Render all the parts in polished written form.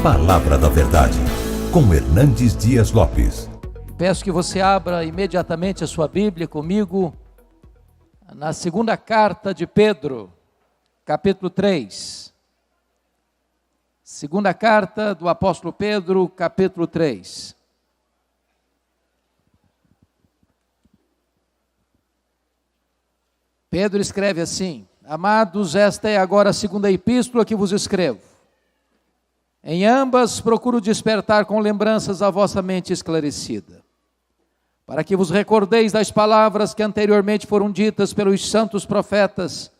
Palavra da Verdade, com Hernandes Dias Lopes. Peço que você abra imediatamente a sua Bíblia comigo, na segunda carta de Pedro, capítulo 3. Segunda carta do apóstolo Pedro, capítulo 3. Pedro escreve assim: Amados, esta é agora a segunda epístola que vos escrevo. Em ambas procuro despertar com lembranças a vossa mente esclarecida, para que vos recordeis das palavras que anteriormente foram ditas pelos santos profetas,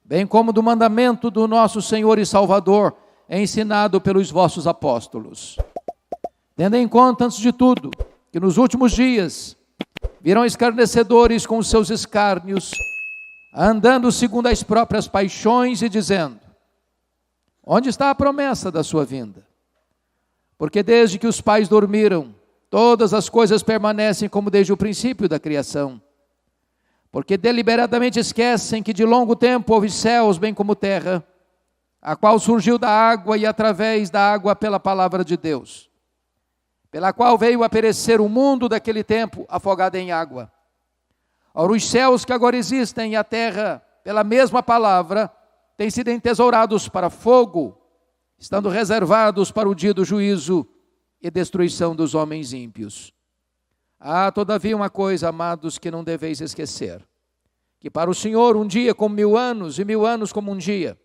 bem como do mandamento do nosso Senhor e Salvador, ensinado pelos vossos apóstolos. Tendo em conta, antes de tudo, que nos últimos dias virão escarnecedores com os seus escárnios, andando segundo as próprias paixões e dizendo: onde está a promessa da sua vinda? Porque desde que os pais dormiram, todas as coisas permanecem como desde o princípio da criação. Porque deliberadamente esquecem que de longo tempo houve céus bem como terra, a qual surgiu da água e através da água pela palavra de Deus, pela qual veio a perecer o mundo daquele tempo afogado em água. Ora, os céus que agora existem e a terra, pela mesma palavra, têm sido entesourados para fogo, estando reservados para o dia do juízo e destruição dos homens ímpios. Há, todavia, uma coisa, amados, que não deveis esquecer: que para o Senhor um dia como 1000 anos, e 1000 anos como um dia.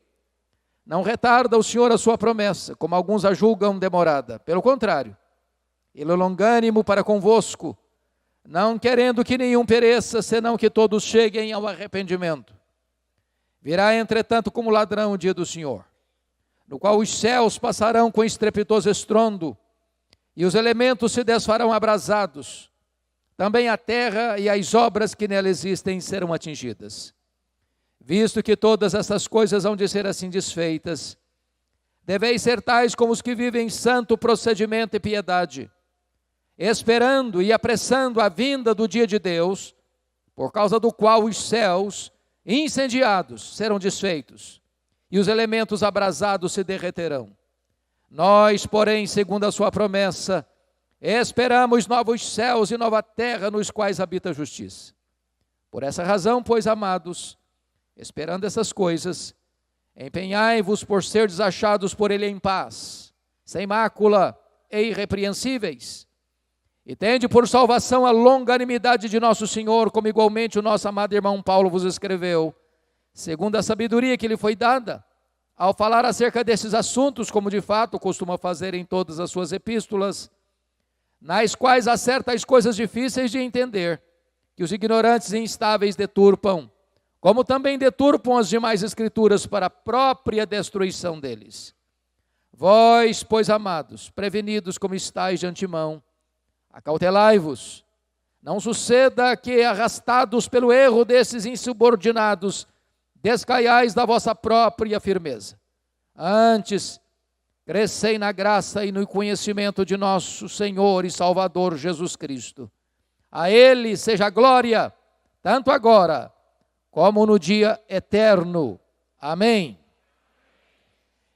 Não retarda o Senhor a sua promessa, como alguns a julgam demorada. Pelo contrário, Ele é longânimo para convosco, não querendo que nenhum pereça, senão que todos cheguem ao arrependimento. Virá, entretanto, como ladrão o dia do Senhor, no qual os céus passarão com estrepitoso estrondo, e os elementos se desfarão abrasados. Também a terra e as obras que nela existem serão atingidas. Visto que todas essas coisas hão de ser assim desfeitas, deveis ser tais como os que vivem em santo procedimento e piedade, esperando e apressando a vinda do dia de Deus, por causa do qual os céus incendiados serão desfeitos, e os elementos abrasados se derreterão. Nós, porém, segundo a sua promessa, esperamos novos céus e nova terra nos quais habita a justiça. Por essa razão, pois, amados, esperando essas coisas, empenhai-vos por ser achados por Ele em paz, sem mácula e irrepreensíveis, e tende por salvação a longanimidade de nosso Senhor, como igualmente o nosso amado irmão Paulo vos escreveu, segundo a sabedoria que lhe foi dada, ao falar acerca desses assuntos, como de fato costuma fazer em todas as suas epístolas, nas quais há certas coisas difíceis de entender, que os ignorantes e instáveis deturpam, como também deturpam as demais escrituras para a própria destruição deles. Vós, pois, amados, prevenidos como estáis de antemão, acautelai-vos, não suceda que, arrastados pelo erro desses insubordinados, descaiais da vossa própria firmeza. Antes, crescei na graça e no conhecimento de nosso Senhor e Salvador Jesus Cristo. A Ele seja a glória, tanto agora como no dia eterno. Amém.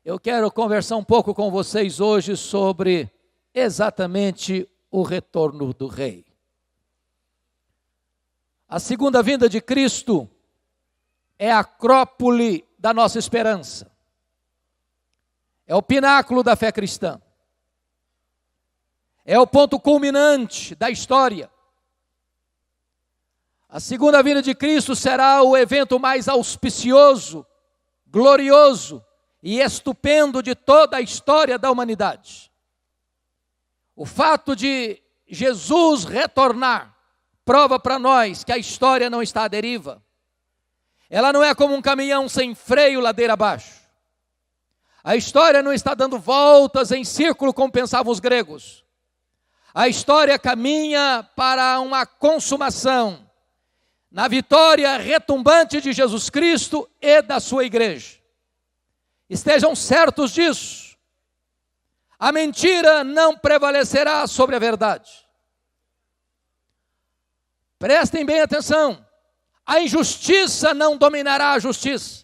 Eu quero conversar um pouco com vocês hoje sobre exatamente o retorno do Rei. A segunda vinda de Cristo é a acrópole da nossa esperança. É o pináculo da fé cristã. É o ponto culminante da história. A segunda vinda de Cristo será o evento mais auspicioso, glorioso e estupendo de toda a história da humanidade. O fato de Jesus retornar prova para nós que a história não está à deriva. Ela não é como um caminhão sem freio ladeira abaixo. A história não está dando voltas em círculo como pensavam os gregos. A história caminha para uma consumação na vitória retumbante de Jesus Cristo e da sua igreja. Estejam certos disso. A mentira não prevalecerá sobre a verdade. Prestem bem atenção. A injustiça não dominará a justiça.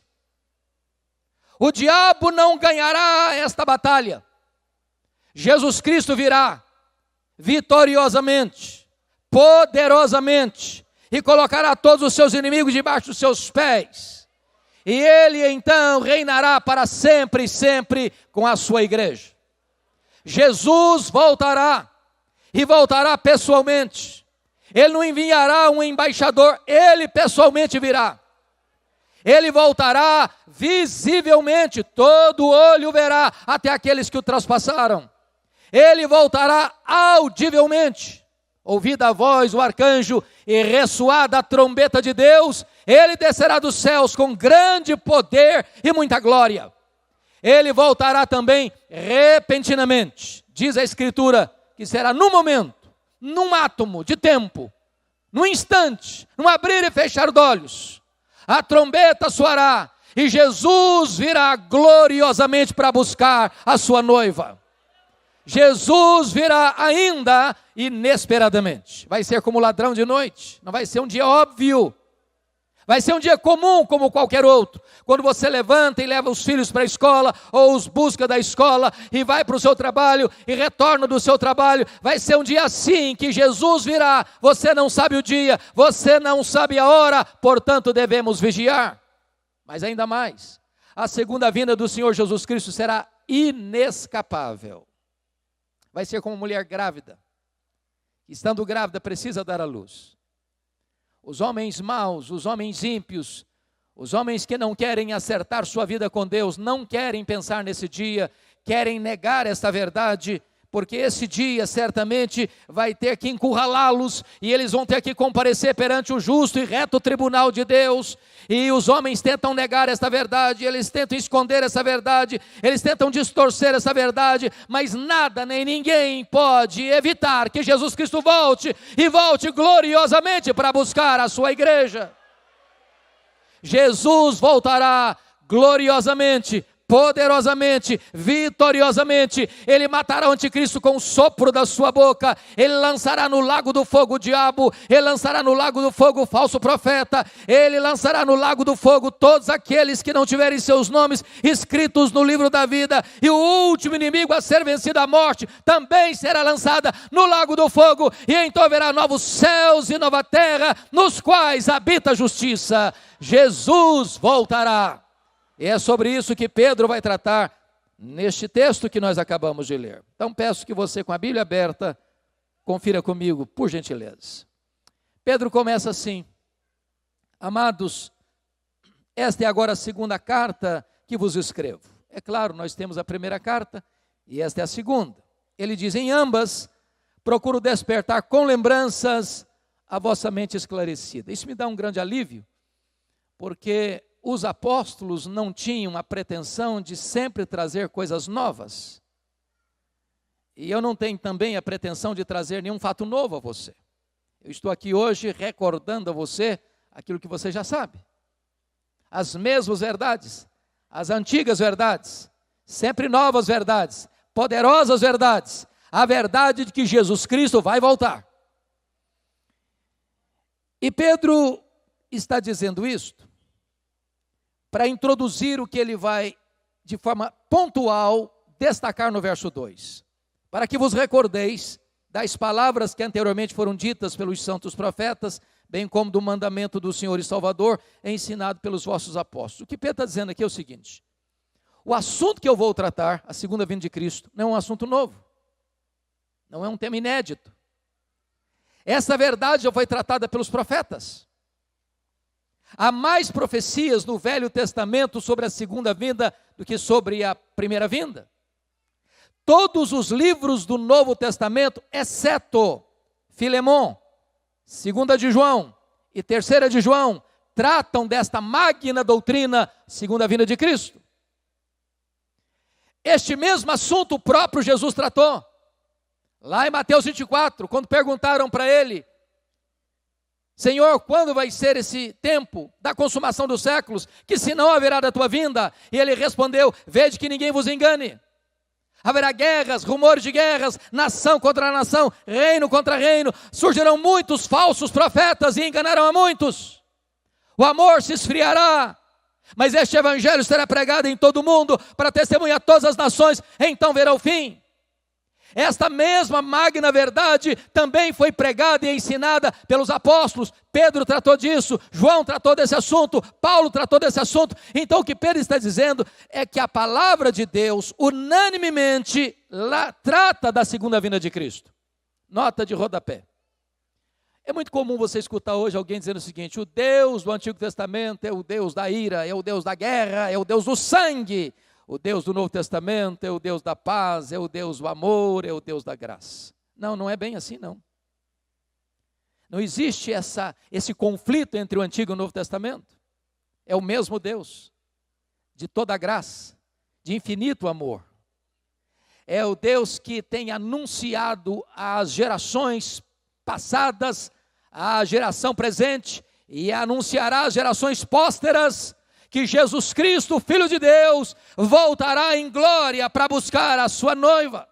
O diabo não ganhará esta batalha. Jesus Cristo virá vitoriosamente, poderosamente, e colocará todos os seus inimigos debaixo dos seus pés. E ele então reinará para sempre e sempre com a sua igreja. Jesus voltará, e voltará pessoalmente. Ele não enviará um embaixador, ele pessoalmente virá. Ele voltará visivelmente, todo olho verá, até aqueles que o traspassaram. Ele voltará audivelmente, ouvida a voz do arcanjo e ressoada a trombeta de Deus, ele descerá dos céus com grande poder e muita glória. Ele voltará também repentinamente, diz a Escritura, que será num momento, num átomo de tempo, num instante, num abrir e fechar de olhos. A trombeta soará e Jesus virá gloriosamente para buscar a sua noiva. Jesus virá ainda inesperadamente. Vai ser como ladrão de noite, não vai ser um dia óbvio. Vai ser um dia comum como qualquer outro. Quando você levanta e leva os filhos para a escola, ou os busca da escola, e vai para o seu trabalho, e retorna do seu trabalho, vai ser um dia assim, que Jesus virá. Você não sabe o dia, você não sabe a hora, portanto devemos vigiar. Mas ainda mais, a segunda vinda do Senhor Jesus Cristo será inescapável. Vai ser como mulher grávida. Estando grávida, precisa dar à luz. Os homens maus, os homens ímpios, os homens que não querem acertar sua vida com Deus, não querem pensar nesse dia, querem negar esta verdade, porque esse dia certamente vai ter que encurralá-los, e eles vão ter que comparecer perante o justo e reto tribunal de Deus, e os homens tentam negar esta verdade, eles tentam esconder essa verdade, eles tentam distorcer essa verdade, mas nada nem ninguém pode evitar que Jesus Cristo volte, e volte gloriosamente para buscar a sua igreja. Jesus voltará gloriosamente, poderosamente, vitoriosamente. Ele matará o anticristo com o sopro da sua boca. Ele lançará no lago do fogo o diabo. Ele lançará no lago do fogo o falso profeta. Ele lançará no lago do fogo todos aqueles que não tiverem seus nomes escritos no livro da vida. E o último inimigo a ser vencido, a morte, também será lançada no lago do fogo. E então haverá novos céus e nova terra, nos quais habita a justiça. Jesus voltará. E é sobre isso que Pedro vai tratar neste texto que nós acabamos de ler. Então peço que você, com a Bíblia aberta, confira comigo, por gentileza. Pedro começa assim: amados, esta é agora a segunda carta que vos escrevo. É claro, nós temos a primeira carta e esta é a segunda. Ele diz: em ambas, procuro despertar com lembranças a vossa mente esclarecida. Isso me dá um grande alívio, porque os apóstolos não tinham a pretensão de sempre trazer coisas novas. E eu não tenho também a pretensão de trazer nenhum fato novo a você. Eu estou aqui hoje recordando a você aquilo que você já sabe. As mesmas verdades, as antigas verdades, sempre novas verdades, poderosas verdades. A verdade de que Jesus Cristo vai voltar. E Pedro está dizendo isto para introduzir o que ele vai, de forma pontual, destacar no verso 2. Para que vos recordeis das palavras que anteriormente foram ditas pelos santos profetas, bem como do mandamento do Senhor e Salvador, ensinado pelos vossos apóstolos. O que Pedro está dizendo aqui é o seguinte: o assunto que eu vou tratar, a segunda vinda de Cristo, não é um assunto novo, não é um tema inédito. Essa verdade já foi tratada pelos profetas. Há mais profecias no Velho Testamento sobre a segunda vinda do que sobre a primeira vinda. Todos os livros do Novo Testamento, exceto Filemon, 2 de João e 3 de João, tratam desta magna doutrina, segunda vinda de Cristo. Este mesmo assunto o próprio Jesus tratou. Lá em Mateus 24, quando perguntaram para ele: Senhor, quando vai ser esse tempo da consumação dos séculos, que senão haverá da tua vinda? E ele respondeu: vede que ninguém vos engane. Haverá guerras, rumores de guerras, nação contra nação, reino contra reino. Surgirão muitos falsos profetas e enganarão a muitos. O amor se esfriará, mas este evangelho será pregado em todo o mundo para testemunhar a todas as nações, então verá o fim. Esta mesma magna verdade também foi pregada e ensinada pelos apóstolos. Pedro tratou disso, João tratou desse assunto, Paulo tratou desse assunto. Então o que Pedro está dizendo é que a palavra de Deus unanimemente trata da segunda vinda de Cristo. Nota de rodapé. É muito comum você escutar hoje alguém dizendo o seguinte: o Deus do Antigo Testamento é o Deus da ira, é o Deus da guerra, é o Deus do sangue. O Deus do Novo Testamento é o Deus da paz, é o Deus do amor, é o Deus da graça. Não, não é bem assim não. Não existe esse conflito entre o Antigo e o Novo Testamento. É o mesmo Deus, de toda a graça, de infinito amor. É o Deus que tem anunciado às gerações passadas, à geração presente, e anunciará às gerações pósteras, que Jesus Cristo, Filho de Deus, voltará em glória para buscar a sua noiva.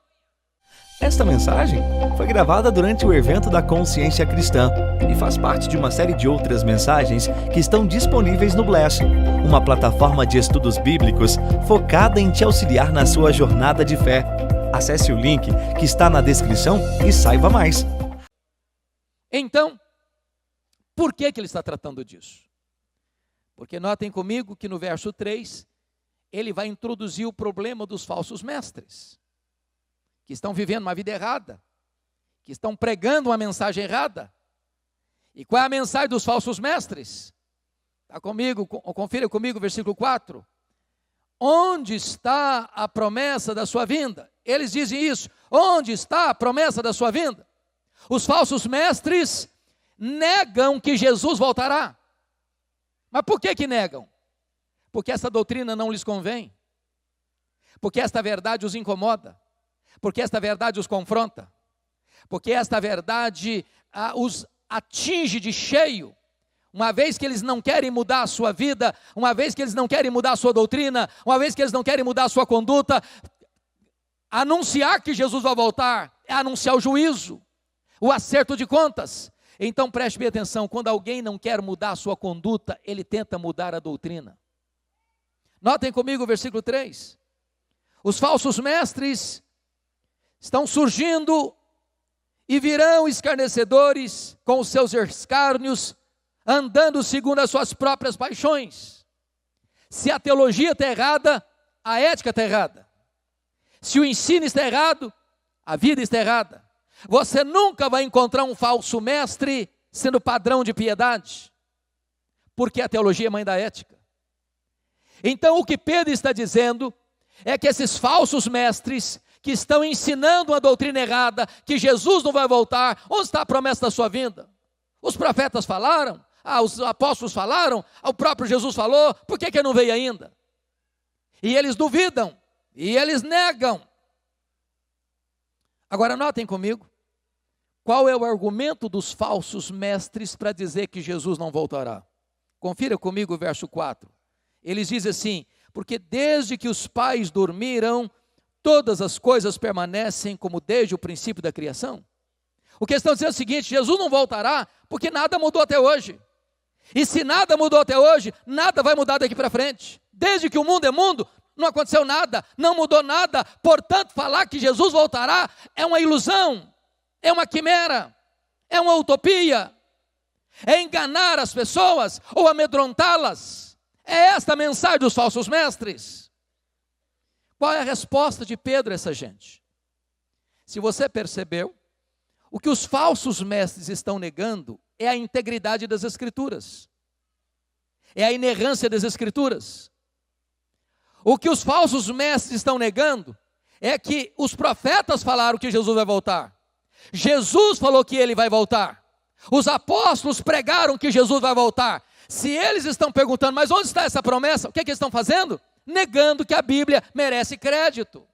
Esta mensagem foi gravada durante o evento da Consciência Cristã e faz parte de uma série de outras mensagens que estão disponíveis no Bless, uma plataforma de estudos bíblicos focada em te auxiliar na sua jornada de fé. Acesse o link que está na descrição e saiba mais. Então, por que ele está tratando disso? Porque notem comigo que no verso 3, ele vai introduzir o problema dos falsos mestres, que estão vivendo uma vida errada, que estão pregando uma mensagem errada. E qual é a mensagem dos falsos mestres? Está comigo? Confira comigo o versículo 4. Onde está a promessa da sua vinda? Eles dizem isso. Onde está a promessa da sua vinda? Os falsos mestres negam que Jesus voltará. Mas por que negam? Porque essa doutrina não lhes convém. Porque esta verdade os incomoda. Porque esta verdade os confronta. Porque esta verdade os atinge de cheio. Uma vez que eles não querem mudar a sua vida, uma vez que eles não querem mudar a sua doutrina, uma vez que eles não querem mudar a sua conduta, anunciar que Jesus vai voltar é anunciar o juízo, o acerto de contas. Então preste bem atenção, quando alguém não quer mudar a sua conduta, ele tenta mudar a doutrina. Notem comigo o versículo 3. Os falsos mestres estão surgindo e virão escarnecedores com os seus escárnios, andando segundo as suas próprias paixões. Se a teologia está errada, a ética está errada. Se o ensino está errado, a vida está errada. Você nunca vai encontrar um falso mestre sendo padrão de piedade, porque a teologia é mãe da ética. Então o que Pedro está dizendo é que esses falsos mestres que estão ensinando uma doutrina errada, que Jesus não vai voltar, onde está a promessa da sua vinda? Os profetas falaram, os apóstolos falaram, o próprio Jesus falou, por que ele não veio ainda? E eles duvidam, e eles negam. Agora notem comigo, qual é o argumento dos falsos mestres para dizer que Jesus não voltará? Confira comigo o verso 4. Eles dizem assim: porque desde que os pais dormiram, todas as coisas permanecem como desde o princípio da criação. O que estão dizendo é o seguinte: Jesus não voltará porque nada mudou até hoje. E se nada mudou até hoje, nada vai mudar daqui para frente. Desde que o mundo é mundo, não aconteceu nada, não mudou nada. Portanto, falar que Jesus voltará é uma ilusão, é uma quimera, é uma utopia, é enganar as pessoas ou amedrontá-las. É esta a mensagem dos falsos mestres. Qual é a resposta de Pedro a essa gente? Se você percebeu, o que os falsos mestres estão negando é a integridade das Escrituras, é a inerrância das Escrituras. O que os falsos mestres estão negando é que os profetas falaram que Jesus vai voltar. Jesus falou que ele vai voltar. Os apóstolos pregaram que Jesus vai voltar. Se eles estão perguntando, mas onde está essa promessa? O que eles estão fazendo? Negando que a Bíblia merece crédito.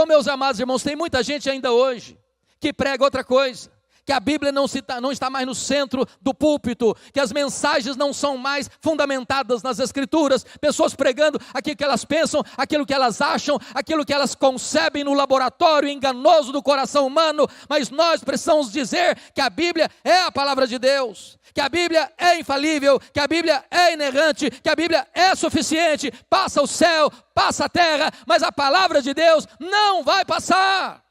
Meus amados irmãos, tem muita gente ainda hoje que prega outra coisa, que a Bíblia não está mais no centro do púlpito, que as mensagens não são mais fundamentadas nas Escrituras, pessoas pregando aquilo que elas pensam, aquilo que elas acham, aquilo que elas concebem no laboratório enganoso do coração humano, mas nós precisamos dizer que a Bíblia é a palavra de Deus, que a Bíblia é infalível, que a Bíblia é inerrante, que a Bíblia é suficiente, passa o céu, passa a terra, mas a palavra de Deus não vai passar.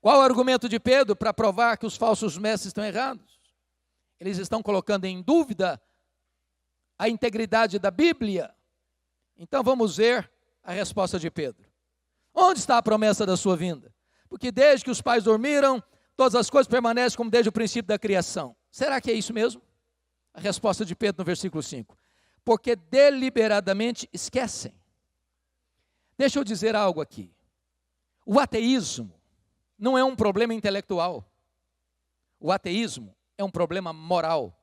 Qual o argumento de Pedro para provar que os falsos mestres estão errados? Eles estão colocando em dúvida a integridade da Bíblia. Então vamos ver a resposta de Pedro. Onde está a promessa da sua vinda? Porque desde que os pais dormiram, todas as coisas permanecem como desde o princípio da criação. Será que é isso mesmo? A resposta de Pedro no versículo 5. Porque deliberadamente esquecem. Deixa eu dizer algo aqui. O ateísmo não é um problema intelectual. O ateísmo é um problema moral.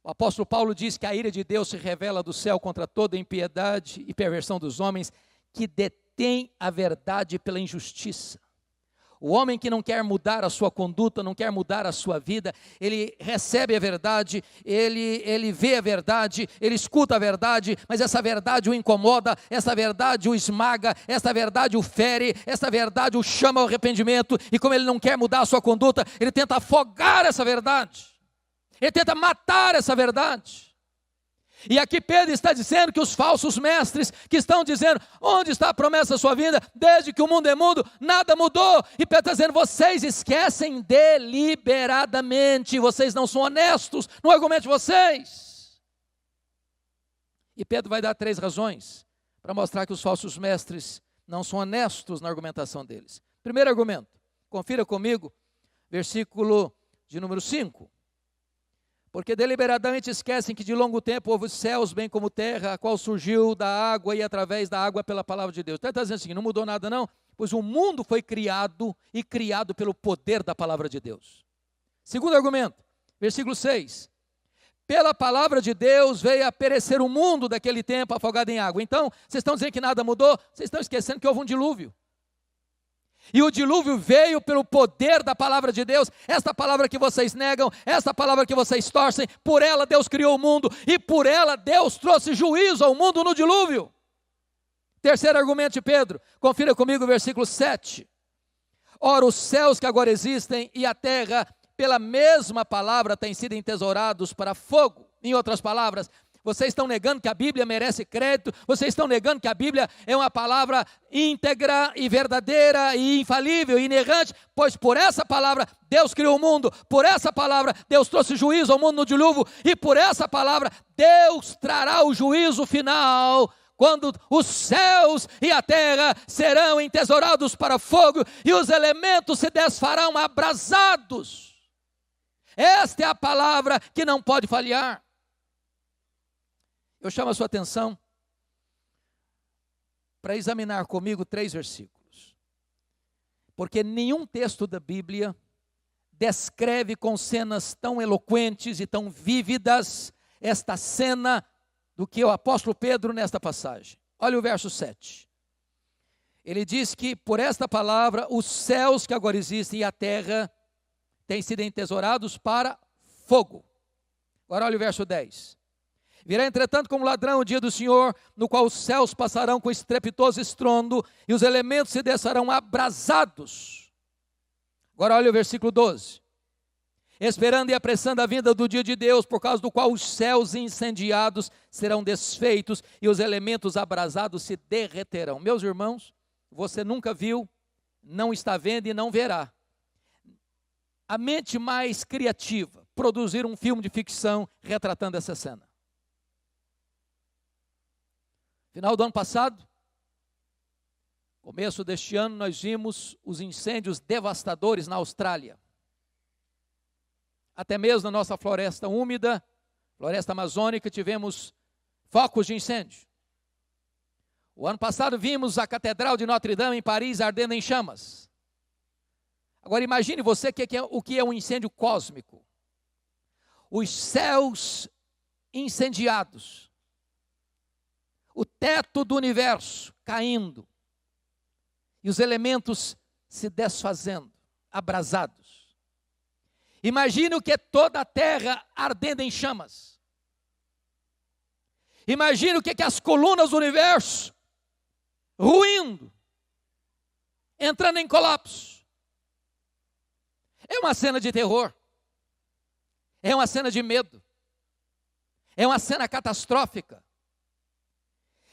O apóstolo Paulo diz que a ira de Deus se revela do céu contra toda impiedade e perversão dos homens que detêm a verdade pela injustiça. O homem que não quer mudar a sua conduta, não quer mudar a sua vida, ele recebe a verdade, ele vê a verdade, ele escuta a verdade, mas essa verdade o incomoda, essa verdade o esmaga, essa verdade o fere, essa verdade o chama ao arrependimento, e como ele não quer mudar a sua conduta, ele tenta afogar essa verdade, ele tenta matar essa verdade. E aqui Pedro está dizendo que os falsos mestres que estão dizendo, onde está a promessa da sua vinda? Desde que o mundo é mundo, nada mudou. E Pedro está dizendo, vocês esquecem deliberadamente, vocês não são honestos no argumento de vocês. E Pedro vai dar 3 razões para mostrar que os falsos mestres não são honestos na argumentação deles. Primeiro argumento, confira comigo, versículo de número 5. Porque deliberadamente esquecem que de longo tempo houve céus bem como terra, a qual surgiu da água e através da água pela palavra de Deus. Então está dizendo assim, não mudou nada não, pois o mundo foi criado e criado pelo poder da palavra de Deus. Segundo argumento, versículo 6. Pela palavra de Deus veio a perecer o mundo daquele tempo afogado em água. Então, vocês estão dizendo que nada mudou? Vocês estão esquecendo que houve um dilúvio. E o dilúvio veio pelo poder da palavra de Deus. Esta palavra que vocês negam, esta palavra que vocês torcem, por ela Deus criou o mundo e por ela Deus trouxe juízo ao mundo no dilúvio. Terceiro argumento de Pedro, confira comigo o versículo 7. Ora, os céus que agora existem e a terra, pela mesma palavra, têm sido entesourados para fogo. Em outras palavras, vocês estão negando que a Bíblia merece crédito, vocês estão negando que a Bíblia é uma palavra íntegra e verdadeira e infalível e inerrante, pois por essa palavra Deus criou o mundo, por essa palavra Deus trouxe juízo ao mundo no dilúvio, e por essa palavra Deus trará o juízo final, quando os céus e a terra serão entesourados para fogo e os elementos se desfarão abrasados. Esta é a palavra que não pode falhar. Eu chamo a sua atenção para examinar comigo 3 versículos. Porque nenhum texto da Bíblia descreve com cenas tão eloquentes e tão vívidas esta cena do que o apóstolo Pedro nesta passagem. Olha o verso 7. Ele diz que por esta palavra os céus que agora existem e a terra têm sido entesourados para fogo. Agora olha o verso 10. Virá, entretanto, como ladrão o dia do Senhor, no qual os céus passarão com estrepitoso estrondo, e os elementos se descerão abrasados. Agora olha o versículo 12. Esperando e apressando a vinda do dia de Deus, por causa do qual os céus incendiados serão desfeitos, e os elementos abrasados se derreterão. Meus irmãos, você nunca viu, não está vendo e não verá a mente mais criativa produzir um filme de ficção retratando essa cena. Final do ano passado, começo deste ano, nós vimos os incêndios devastadores na Austrália. Até mesmo na nossa floresta úmida, floresta amazônica, tivemos focos de incêndio. O ano passado vimos a Catedral de Notre Dame em Paris ardendo em chamas. Agora imagine você o que é um incêndio cósmico. Os céus incendiados. O teto do universo caindo, e os elementos se desfazendo, abrasados. Imagine o que é toda a terra ardendo em chamas. Imagine o que é as colunas do universo ruindo, entrando em colapso. É uma cena de terror. É uma cena de medo. É uma cena catastrófica.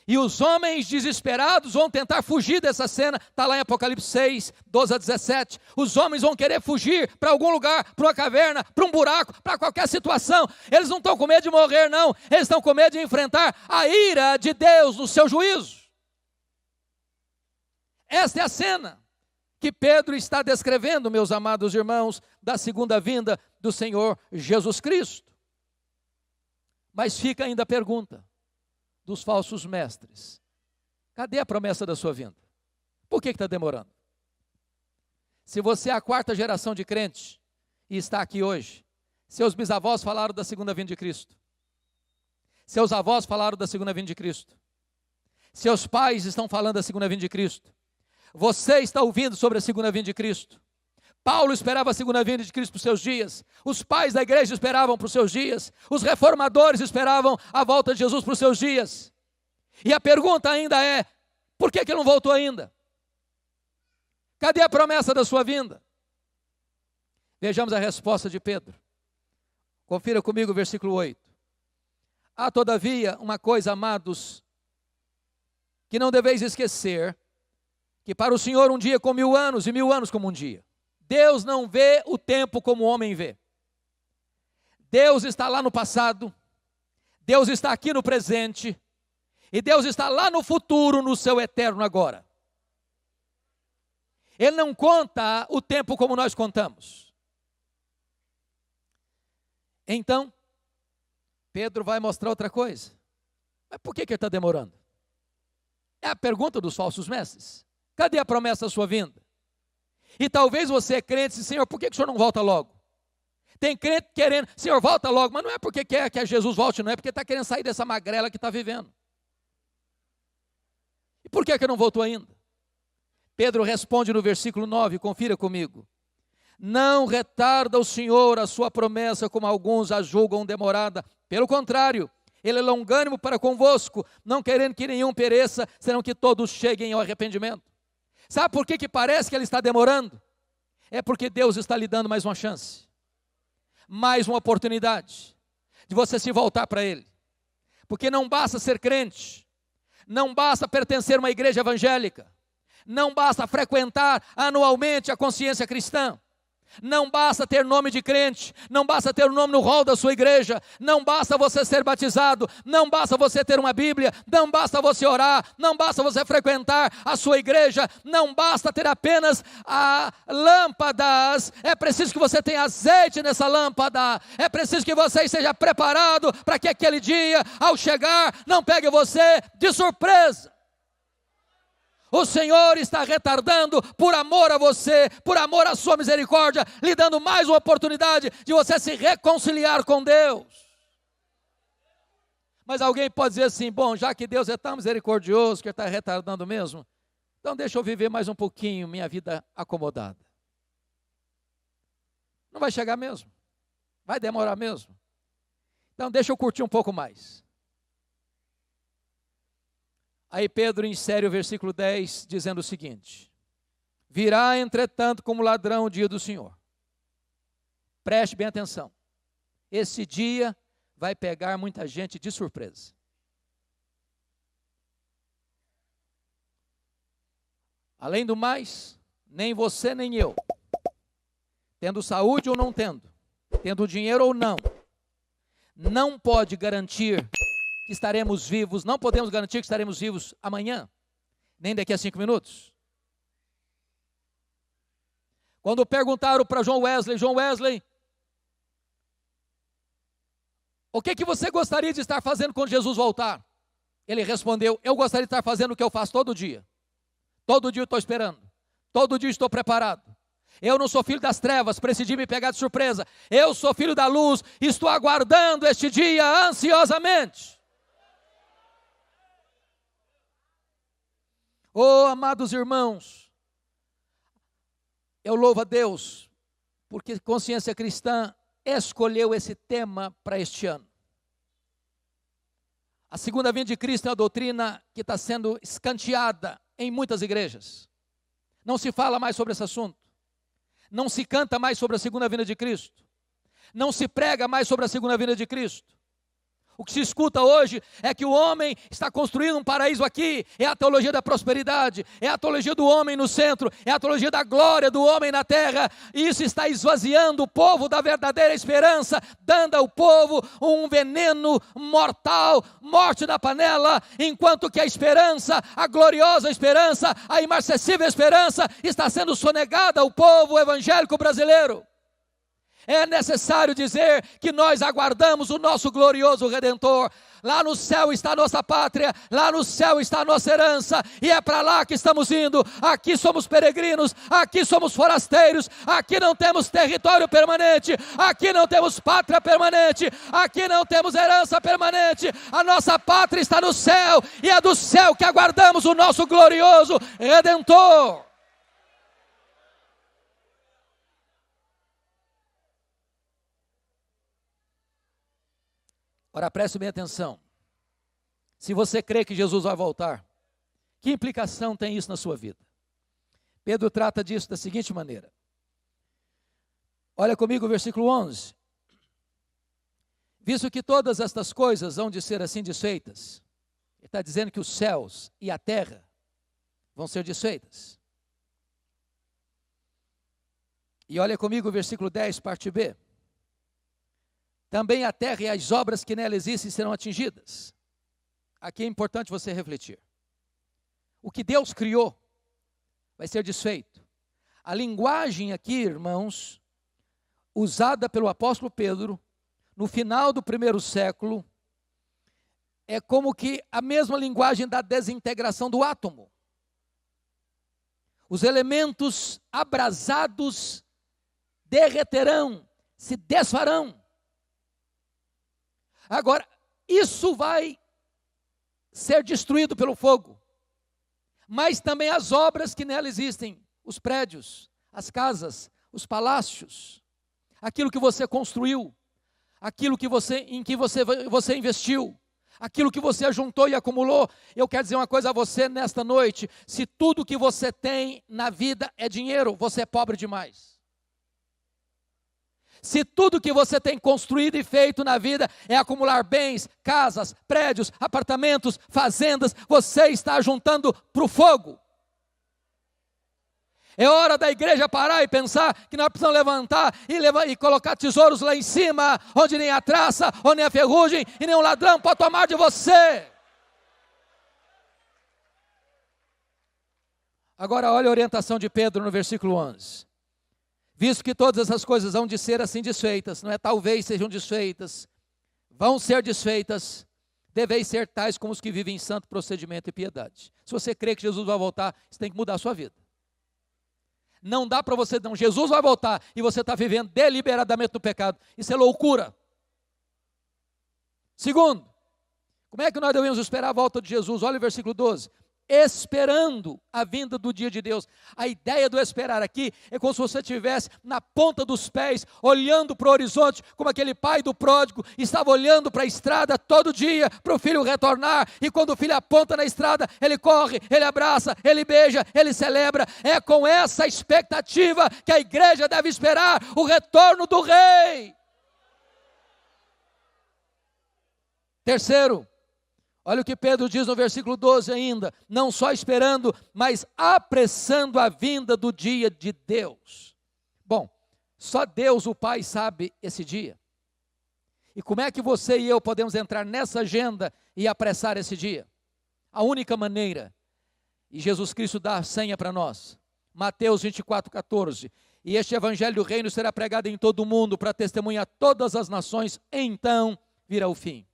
E os homens desesperados vão tentar fugir dessa cena. Está lá em Apocalipse 6, 12 a 17. Os homens vão querer fugir para algum lugar, para uma caverna, para um buraco, para qualquer situação. Eles não estão com medo de morrer, não. Eles estão com medo de enfrentar a ira de Deus no seu juízo. Esta é a cena que Pedro está descrevendo, meus amados irmãos, da segunda vinda do Senhor Jesus Cristo. Mas fica ainda a pergunta dos falsos mestres: cadê a promessa da sua vinda? Por que está demorando? Se você é a quarta geração de crente e está aqui hoje, seus bisavós falaram da segunda vinda de Cristo, seus avós falaram da segunda vinda de Cristo, seus pais estão falando da segunda vinda de Cristo, você está ouvindo sobre a segunda vinda de Cristo. Paulo esperava a segunda vinda de Cristo para os seus dias, os pais da igreja esperavam para os seus dias, os reformadores esperavam a volta de Jesus para os seus dias. E a pergunta ainda é: por que ele não voltou ainda? Cadê a promessa da sua vinda? Vejamos a resposta de Pedro. Confira comigo o versículo 8. Há todavia uma coisa, amados, que não deveis esquecer, que para o Senhor um dia como 1000 anos, e 1000 anos como um dia. Deus não vê o tempo como o homem vê. Deus está lá no passado, Deus está aqui no presente, e Deus está lá no futuro, no seu eterno agora. Ele não conta o tempo como nós contamos. Então, Pedro vai mostrar outra coisa. Mas por que ele está demorando? É a pergunta dos falsos mestres. Cadê a promessa da sua vinda? E talvez você é crente e diz: Senhor, por que o Senhor não volta logo? Tem crente querendo: Senhor, volta logo, mas não é porque quer que Jesus volte, não é porque está querendo sair dessa magrela que está vivendo. E por que não voltou ainda? Pedro responde no versículo 9, confira comigo: não retarda o Senhor a sua promessa, como alguns a julgam demorada. Pelo contrário, Ele é longânimo para convosco, não querendo que nenhum pereça, senão que todos cheguem ao arrependimento. Sabe por que parece que Ele está demorando? É porque Deus está lhe dando mais uma chance, mais uma oportunidade de você se voltar para Ele. Porque não basta ser crente, não basta pertencer a uma igreja evangélica, não basta frequentar anualmente a consciência cristã, não basta ter nome de crente, não basta ter o nome no hall da sua igreja, não basta você ser batizado, não basta você ter uma Bíblia, não basta você orar, não basta você frequentar a sua igreja, não basta ter apenas lâmpadas, é preciso que você tenha azeite nessa lâmpada, é preciso que você esteja preparado para que aquele dia, ao chegar, não pegue você de surpresa. O Senhor está retardando por amor a você, por amor à sua misericórdia, lhe dando mais uma oportunidade de você se reconciliar com Deus. Mas alguém pode dizer assim: bom, já que Deus é tão misericordioso, que Ele está retardando mesmo, então deixa eu viver mais um pouquinho minha vida acomodada. Não vai chegar mesmo, vai demorar mesmo. Então deixa eu curtir um pouco mais. Aí Pedro insere o versículo 10, dizendo o seguinte: virá entretanto como ladrão o dia do Senhor. Preste bem atenção. Esse dia vai pegar muita gente de surpresa. Além do mais, nem você nem eu, tendo saúde ou não tendo, tendo dinheiro ou não pode garantir que estaremos vivos, não podemos garantir que estaremos vivos amanhã, nem daqui a 5 minutos. Quando perguntaram para John Wesley, o que você gostaria de estar fazendo quando Jesus voltar? Ele respondeu: eu gostaria de estar fazendo o que eu faço todo dia. Todo dia eu estou esperando, todo dia estou preparado. Eu não sou filho das trevas para esse dia me pegar de surpresa. Eu sou filho da luz, estou aguardando este dia ansiosamente. Oh, amados irmãos, eu louvo a Deus, porque Consciência Cristã escolheu esse tema para este ano. A segunda vinda de Cristo é uma doutrina que está sendo escanteada em muitas igrejas. Não se fala mais sobre esse assunto. Não se canta mais sobre a segunda vinda de Cristo. Não se prega mais sobre a segunda vinda de Cristo. O que se escuta hoje é que o homem está construindo um paraíso aqui. É a teologia da prosperidade, é a teologia do homem no centro, é a teologia da glória do homem na terra. E isso está esvaziando o povo da verdadeira esperança, dando ao povo um veneno mortal, morte na panela, enquanto que a esperança, a gloriosa esperança, a imarcessível esperança está sendo sonegada ao povo evangélico brasileiro. É necessário dizer que nós aguardamos o nosso glorioso Redentor. Lá no céu está a nossa pátria, lá no céu está a nossa herança, e é para lá que estamos indo. Aqui somos peregrinos, aqui somos forasteiros, aqui não temos território permanente, aqui não temos pátria permanente, aqui não temos herança permanente. A nossa pátria está no céu, e é do céu que aguardamos o nosso glorioso Redentor. Ora, preste bem atenção. Se você crê que Jesus vai voltar, que implicação tem isso na sua vida? Pedro trata disso da seguinte maneira. Olha comigo o versículo 11. Visto que todas estas coisas hão de ser assim desfeitas, ele está dizendo que os céus e a terra vão ser desfeitas. E olha comigo o versículo 10, parte B. Também a terra e as obras que nela existem serão atingidas. Aqui é importante você refletir. O que Deus criou vai ser desfeito. A linguagem aqui, irmãos, usada pelo apóstolo Pedro, no final do primeiro século, é como que a mesma linguagem da desintegração do átomo. Os elementos abrasados derreterão, se desfarão. Agora, isso vai ser destruído pelo fogo, mas também as obras que nela existem, os prédios, as casas, os palácios, aquilo que você construiu, aquilo que em que você investiu, aquilo que você ajuntou e acumulou. Eu quero dizer uma coisa a você nesta noite: se tudo que você tem na vida é dinheiro, você é pobre demais. Se tudo que você tem construído e feito na vida é acumular bens, casas, prédios, apartamentos, fazendas, você está juntando para o fogo. É hora da igreja parar e pensar que nós precisamos levantar e colocar tesouros lá em cima, onde nem a traça, onde nem a ferrugem e nem um ladrão pode tomar de você. Agora olha a orientação de Pedro no versículo 11. Visto que todas essas coisas vão de ser assim desfeitas, não é talvez sejam desfeitas, vão ser desfeitas, deveis ser tais como os que vivem em santo procedimento e piedade. Se você crê que Jesus vai voltar, você tem que mudar a sua vida. Não dá para você, não, Jesus vai voltar e você está vivendo deliberadamente no pecado. Isso é loucura. Segundo, como é que nós devemos esperar a volta de Jesus? Olha o versículo 12. Esperando a vinda do dia de Deus. A ideia do esperar aqui é como se você estivesse na ponta dos pés, olhando para o horizonte, como aquele pai do pródigo estava olhando para a estrada todo dia, para o filho retornar, e quando o filho aponta na estrada, ele corre, ele abraça, ele beija, ele celebra. É com essa expectativa que a igreja deve esperar o retorno do rei. Terceiro, olha o que Pedro diz no versículo 12 ainda, não só esperando, mas apressando a vinda do dia de Deus. Bom, só Deus, o Pai, sabe esse dia. E como é que você e eu podemos entrar nessa agenda e apressar esse dia? A única maneira, e Jesus Cristo dá a senha para nós, Mateus 24:14, e este evangelho do reino será pregado em todo o mundo para testemunhar todas as nações, então virá o fim.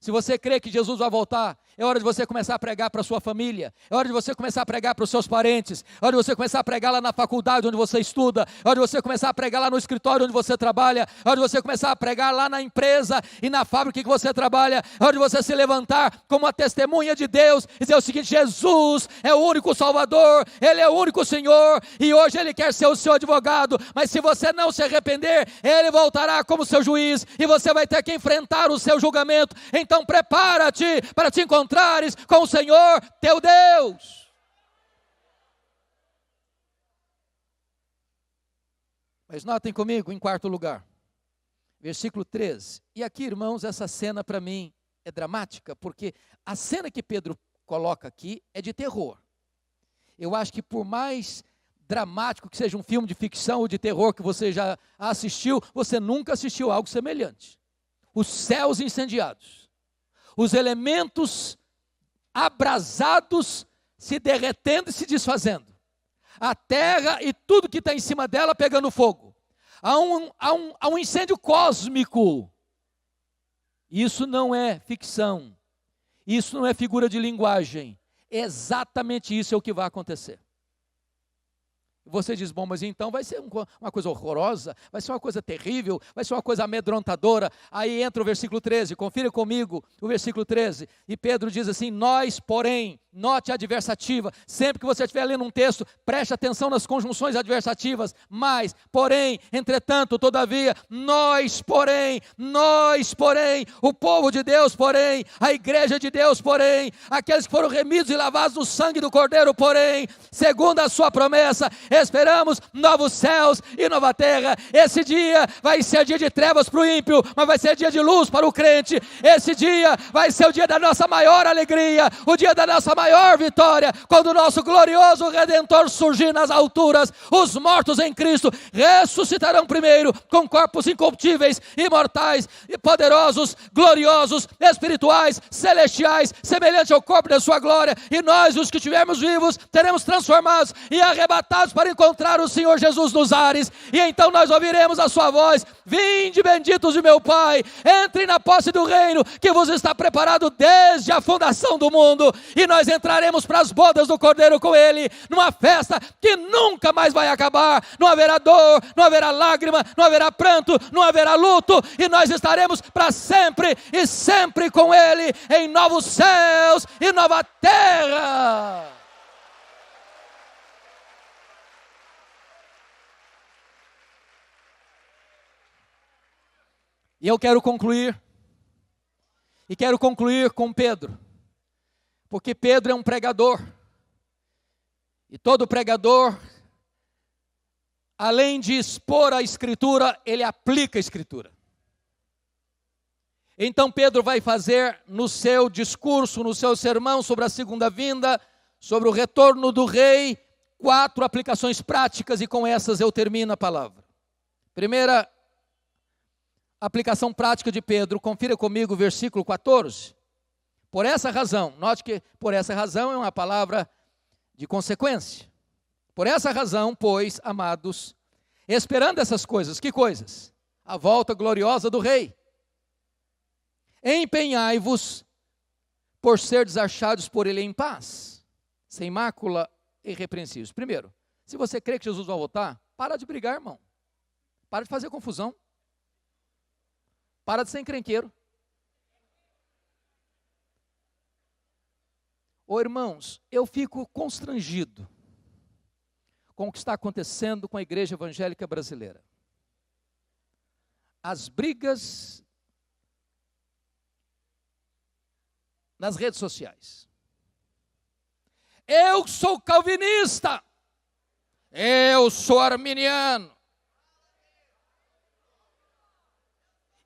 Se você crê que Jesus vai voltar, é hora de você começar a pregar para a sua família, é hora de você começar a pregar para os seus parentes, é hora de você começar a pregar lá na faculdade onde você estuda, é hora de você começar a pregar lá no escritório onde você trabalha, é hora de você começar a pregar lá na empresa e na fábrica que você trabalha, é hora de você se levantar como uma testemunha de Deus e dizer o seguinte: Jesus é o único Salvador, Ele é o único Senhor, e hoje Ele quer ser o seu advogado, mas se você não se arrepender, Ele voltará como seu juiz, e você vai ter que enfrentar o seu julgamento. Então prepara-te para te encontrares com o Senhor teu Deus. Mas notem comigo, em quarto lugar, versículo 13. E aqui, irmãos, essa cena para mim é dramática, porque a cena que Pedro coloca aqui é de terror. Eu acho que por mais dramático que seja um filme de ficção ou de terror que você já assistiu, você nunca assistiu algo semelhante. Os céus incendiados, os elementos abrasados se derretendo e se desfazendo, a terra e tudo que está em cima dela pegando fogo, há um incêndio cósmico. Isso não é ficção, isso não é figura de linguagem, exatamente isso é o que vai acontecer. Você diz: bom, mas então vai ser uma coisa horrorosa, vai ser uma coisa terrível, vai ser uma coisa amedrontadora. Aí entra o versículo 13, confira comigo o versículo 13, e Pedro diz assim: nós, porém, note a adversativa, sempre que você estiver lendo um texto, preste atenção nas conjunções adversativas, mas, porém, entretanto, todavia, nós, porém, o povo de Deus, porém, a igreja de Deus, porém, aqueles que foram remidos e lavados no sangue do Cordeiro, porém, segundo a sua promessa, esperamos novos céus e nova terra. Esse dia vai ser dia de trevas para o ímpio, mas vai ser dia de luz para o crente. Esse dia vai ser o dia da nossa maior alegria, o dia da nossa maior vitória, quando o nosso glorioso Redentor surgir nas alturas. Os mortos em Cristo ressuscitarão primeiro, com corpos incorruptíveis, imortais, poderosos, gloriosos, espirituais, celestiais, semelhante ao corpo da sua glória, e nós, os que estivermos vivos, seremos transformados e arrebatados para encontrar o Senhor Jesus nos ares, e então nós ouviremos a sua voz: vinde benditos de meu Pai, entrem na posse do reino que vos está preparado desde a fundação do mundo, e nós entraremos para as bodas do Cordeiro com Ele, numa festa que nunca mais vai acabar. Não haverá dor, não haverá lágrima, não haverá pranto, não haverá luto, e nós estaremos para sempre e sempre com Ele, em novos céus e nova terra. E eu quero concluir com Pedro, porque Pedro é um pregador, e todo pregador, além de expor a Escritura, ele aplica a Escritura. Então Pedro vai fazer no seu discurso, no seu sermão sobre a segunda vinda, sobre o retorno do rei, 4 aplicações práticas, e com essas eu termino a palavra. Primeira aplicação prática de Pedro, confira comigo o versículo 14. Por essa razão, note que por essa razão é uma palavra de consequência. Por essa razão, pois, amados, esperando essas coisas, que coisas? A volta gloriosa do rei. Empenhai-vos por ser achados por ele em paz, sem mácula e irrepreensíveis. Primeiro, se você crê que Jesus vai voltar, para de brigar, irmão. Para de fazer confusão. Para de ser encrenqueiro. Ô irmãos, eu fico constrangido com o que está acontecendo com a igreja evangélica brasileira. As brigas nas redes sociais. Eu sou calvinista. Eu sou arminiano.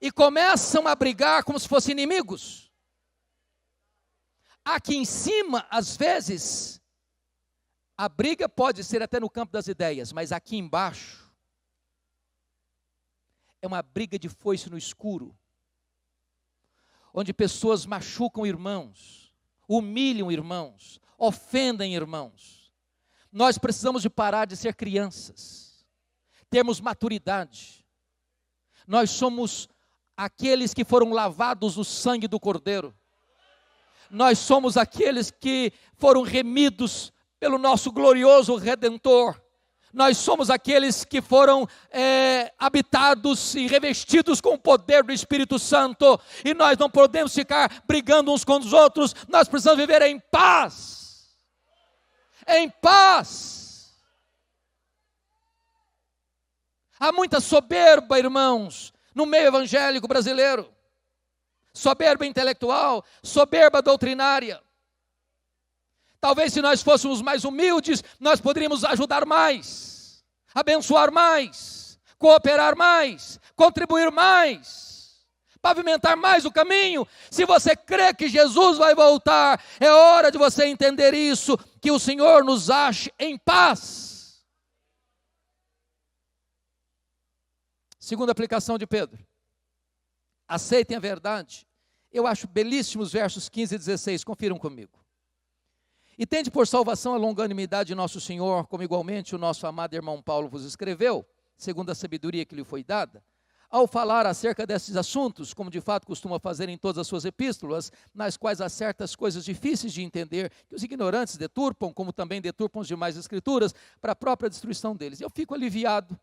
E começam a brigar como se fossem inimigos. Aqui em cima, às vezes, a briga pode ser até no campo das ideias, mas aqui embaixo, é uma briga de foice no escuro, onde pessoas machucam irmãos, humilham irmãos, ofendem irmãos. Nós precisamos de parar de ser crianças, termos maturidade. Nós somos aqueles que foram lavados no sangue do Cordeiro. Nós somos aqueles que foram remidos pelo nosso glorioso Redentor. Nós somos aqueles que foram habitados e revestidos com o poder do Espírito Santo. E nós não podemos ficar brigando uns com os outros. Nós precisamos viver em paz. Em paz. Há muita soberba, irmãos, no meio evangélico brasileiro. Soberba intelectual, soberba doutrinária. Talvez se nós fôssemos mais humildes, nós poderíamos ajudar mais, abençoar mais, cooperar mais, contribuir mais, pavimentar mais o caminho. Se você crê que Jesus vai voltar, é hora de você entender isso, que o Senhor nos ache em paz. Segunda aplicação de Pedro. Aceitem a verdade. Eu acho belíssimos versos 15 e 16, confiram comigo. E tende por salvação a longanimidade de nosso Senhor, como igualmente o nosso amado irmão Paulo vos escreveu, segundo a sabedoria que lhe foi dada, ao falar acerca desses assuntos, como de fato costuma fazer em todas as suas epístolas, nas quais há certas coisas difíceis de entender, que os ignorantes deturpam, como também deturpam as demais escrituras, para a própria destruição deles. Eu fico aliviado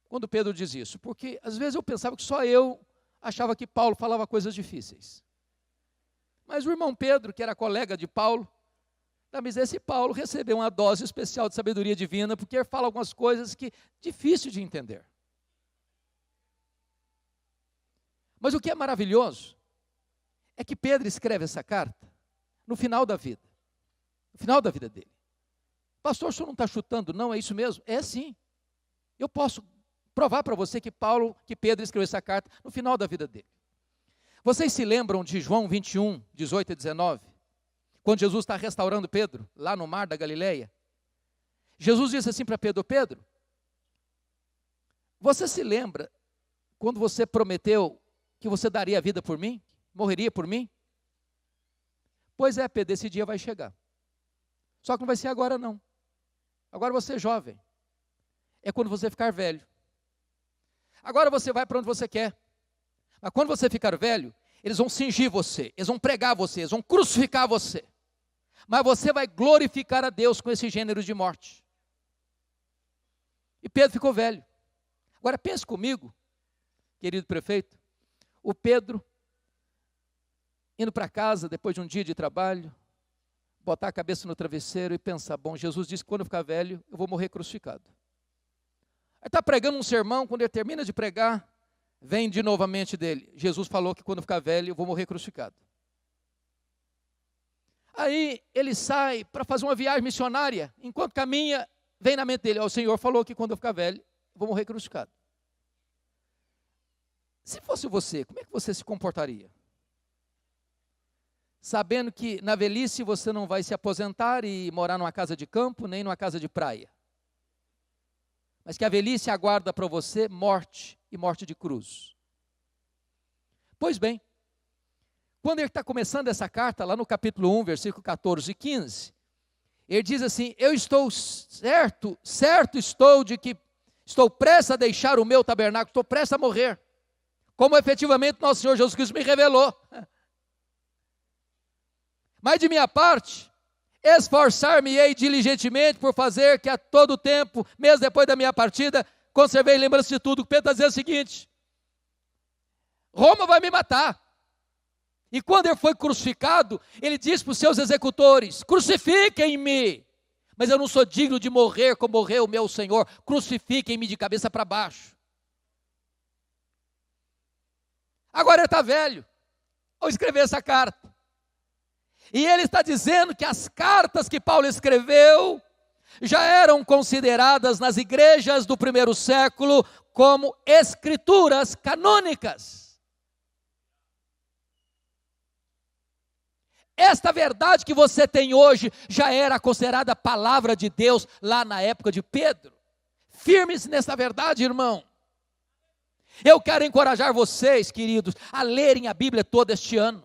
quando Pedro diz isso, porque às vezes eu pensava que só eu achava que Paulo falava coisas difíceis. Mas o irmão Pedro, que era colega de Paulo, mas esse Paulo recebeu uma dose especial de sabedoria divina, porque ele fala algumas coisas que difícil de entender. Mas o que é maravilhoso é que Pedro escreve essa carta no final da vida. No final da vida dele. Pastor, o senhor não está chutando, não? É isso mesmo? É sim. Eu posso provar para você que Pedro escreveu essa carta no final da vida dele. Vocês se lembram de João 21, 18 e 19? Quando Jesus está restaurando Pedro, lá no mar da Galileia, Jesus disse assim para Pedro: Pedro, você se lembra quando você prometeu que você daria a vida por mim? Morreria por mim? Pois é, Pedro, esse dia vai chegar. Só que não vai ser agora não. Agora você é jovem. É quando você ficar velho. Agora você vai para onde você quer. Mas quando você ficar velho, eles vão cingir você, eles vão pregar você, eles vão crucificar você. Mas você vai glorificar a Deus com esse gênero de morte. E Pedro ficou velho. Agora pense comigo, querido prefeito, o Pedro indo para casa depois de um dia de trabalho, botar a cabeça no travesseiro e pensar: bom, Jesus disse que quando eu ficar velho, eu vou morrer crucificado. Aí está pregando um sermão, quando ele termina de pregar, vem de novamente dele: Jesus falou que quando eu ficar velho, eu vou morrer crucificado. Aí ele sai para fazer uma viagem missionária, enquanto caminha, vem na mente dele: o Senhor falou que quando eu ficar velho, eu vou morrer crucificado. Se fosse você, como é que você se comportaria? Sabendo que na velhice você não vai se aposentar e morar numa casa de campo, nem numa casa de praia. Mas que a velhice aguarda para você morte e morte de cruz. Pois bem, quando ele está começando essa carta, lá no capítulo 1, versículo 14 e 15, ele diz assim: eu estou certo estou de que estou prestes a deixar o meu tabernáculo, estou prestes a morrer, como efetivamente nosso Senhor Jesus Cristo me revelou. Mas de minha parte, esforçar-me-ei diligentemente por fazer que a todo tempo, mesmo depois da minha partida, conservei lembrança de tudo. Pedro está dizendo o seguinte: Roma vai me matar. E quando ele foi crucificado, ele disse para os seus executores: crucifiquem-me, mas eu não sou digno de morrer como morreu o meu Senhor, crucifiquem-me de cabeça para baixo. Agora ele está velho, ao escrever essa carta. E ele está dizendo que as cartas que Paulo escreveu já eram consideradas nas igrejas do primeiro século como escrituras canônicas. Esta verdade que você tem hoje já era considerada a palavra de Deus lá na época de Pedro. Firme-se nessa verdade, irmão. Eu quero encorajar vocês, queridos, a lerem a Bíblia todo este ano,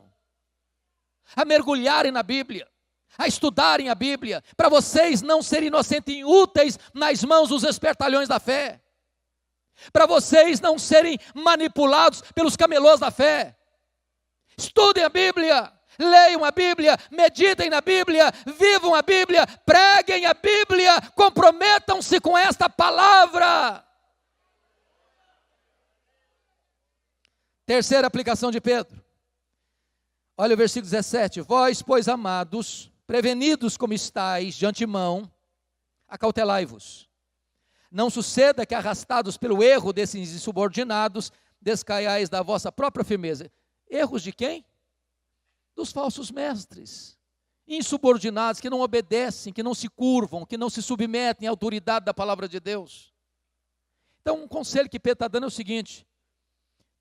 a mergulharem na Bíblia, a estudarem a Bíblia, para vocês não serem inocentes e inúteis nas mãos dos espertalhões da fé. para vocês não serem manipulados pelos camelôs da fé. Estudem a Bíblia, leiam a Bíblia, meditem na Bíblia, vivam a Bíblia, preguem a Bíblia, comprometam-se com esta palavra. Terceira aplicação de Pedro. Olha o versículo 17. Vós, pois, amados, prevenidos como estáis de antemão, acautelai-vos. Não suceda que, arrastados pelo erro desses insubordinados, descaiais da vossa própria firmeza. Erros de quem? Dos falsos mestres, insubordinados, que não obedecem, que não se curvam, que não se submetem à autoridade da palavra de Deus. Então, um conselho que Pedro está dando é o seguinte: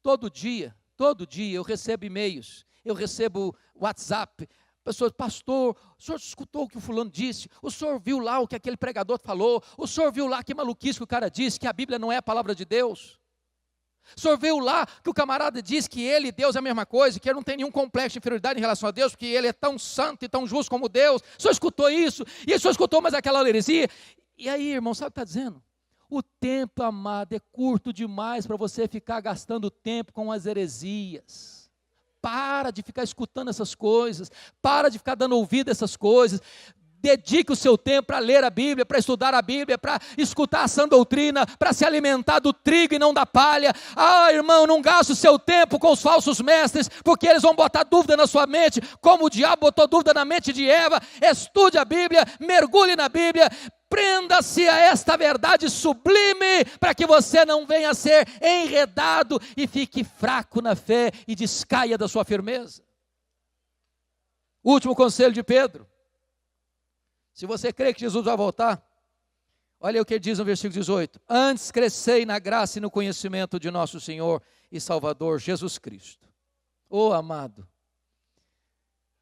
todo dia eu recebo e-mails, eu recebo WhatsApp, pessoas, pastor, o senhor escutou o que o fulano disse? O senhor viu lá o que aquele pregador falou? O senhor viu lá que maluquice que o cara disse, que a Bíblia não é a palavra de Deus? O senhor viu lá que o camarada diz que ele e Deus é a mesma coisa, que ele não tem nenhum complexo de inferioridade em relação a Deus, porque ele é tão santo e tão justo como Deus? O senhor escutou isso? E o senhor escutou mais aquela heresia? E aí, irmão, sabe o que está dizendo? O tempo, amado, é curto demais para você ficar gastando tempo com as heresias. Para de ficar escutando essas coisas, para de ficar dando ouvido a essas coisas. Dedique o seu tempo para ler a Bíblia, para estudar a Bíblia, para escutar a sã doutrina, para se alimentar do trigo e não da palha. Ah, irmão, não gaste o seu tempo com os falsos mestres, porque eles vão botar dúvida na sua mente, como o diabo botou dúvida na mente de Eva. Estude a Bíblia, mergulhe na Bíblia, prenda-se a esta verdade sublime, para que você não venha a ser enredado e fique fraco na fé e descaia da sua firmeza. Último conselho de Pedro. Se você crê que Jesus vai voltar, olha o que ele diz no versículo 18: antes crescei na graça e no conhecimento de nosso Senhor e Salvador Jesus Cristo. Oh, amado,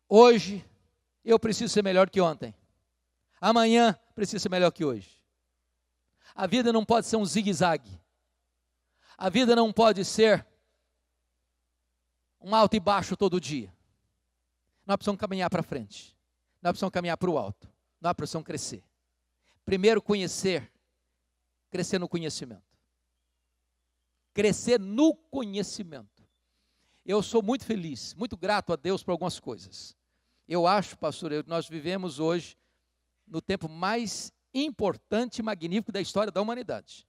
hoje eu preciso ser melhor que ontem, amanhã preciso ser melhor que hoje. A vida não pode ser um zigue-zague, a vida não pode ser um alto e baixo todo dia. Nós precisamos caminhar para frente, nós precisamos caminhar para o alto. Nós precisamos crescer. Primeiro conhecer, crescer no conhecimento. Crescer no conhecimento. Eu sou muito feliz, muito grato a Deus por algumas coisas. Eu acho, pastor, nós vivemos hoje no tempo mais importante e magnífico da história da humanidade.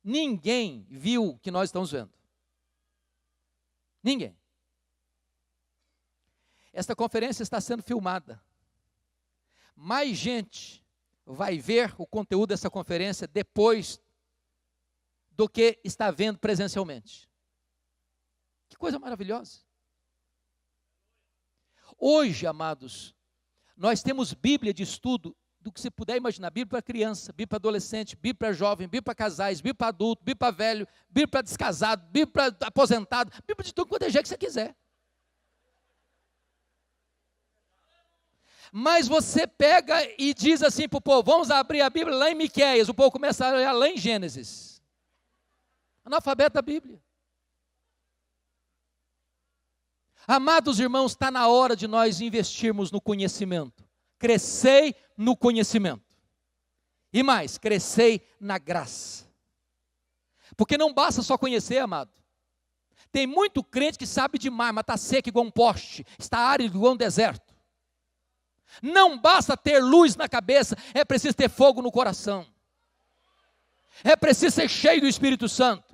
Ninguém viu o que nós estamos vendo. Ninguém. Esta conferência está sendo filmada. Mais gente vai ver o conteúdo dessa conferência depois do que está vendo presencialmente. Que coisa maravilhosa. Hoje, amados, nós temos Bíblia de estudo do que você puder imaginar. Bíblia para criança, Bíblia para adolescente, Bíblia para jovem, Bíblia para casais, Bíblia para adulto, Bíblia para velho, Bíblia para descasado, Bíblia para aposentado, Bíblia de tudo quanto é jeito que você quiser. Mas você pega e diz assim para o povo: vamos abrir a Bíblia lá em Miqueias. O povo começa a ler lá em Gênesis. Analfabeto da Bíblia. Amados irmãos, está na hora de nós investirmos no conhecimento. Crescei no conhecimento. E mais, crescei na graça. Porque não basta só conhecer, amado. Tem muito crente que sabe demais, mas está seco igual um poste, está árido igual um deserto. Não basta ter luz na cabeça, é preciso ter fogo no coração. É preciso ser cheio do Espírito Santo.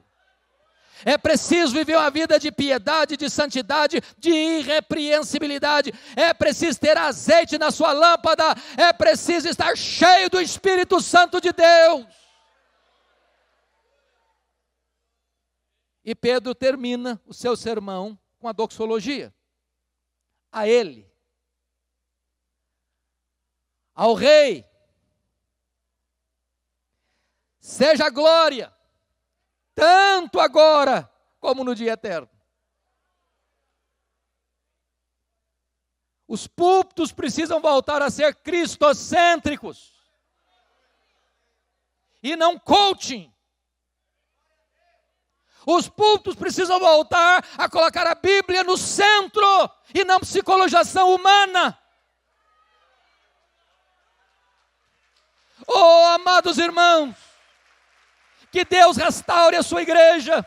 É preciso viver uma vida de piedade, de santidade, de irrepreensibilidade. É preciso ter azeite na sua lâmpada. É preciso estar cheio do Espírito Santo de Deus. E Pedro termina o seu sermão com a doxologia. A ele, ao Rei, seja a glória, tanto agora como no dia eterno. Os púlpitos precisam voltar a ser cristocêntricos e não coaching. Os púlpitos precisam voltar a colocar a Bíblia no centro e não psicologização humana. Oh, amados irmãos, Que Deus restaure a sua igreja.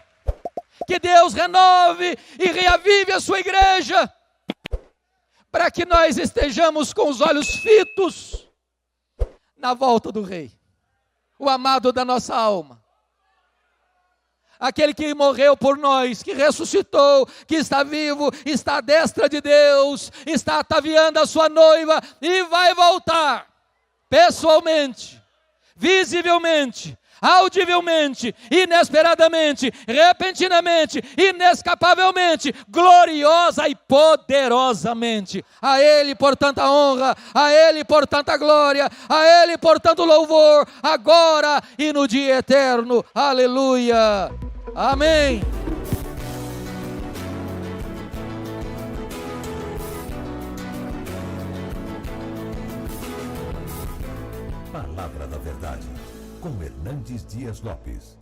Que Deus renove e reavive a sua igreja. Para que nós estejamos com os olhos fitos na volta do Rei. O amado da nossa alma. Aquele que morreu por nós, que ressuscitou, que está vivo, está à destra de Deus, está ataviando a sua noiva e vai voltar pessoalmente, visivelmente, audivelmente, inesperadamente, repentinamente, inescapavelmente, gloriosa e poderosamente. A Ele por tanta honra, a Ele por tanta glória, a Ele por tanto louvor, agora e no dia eterno. Aleluia. Amém. Palavra da Verdade, com Hernandes Dias Lopes.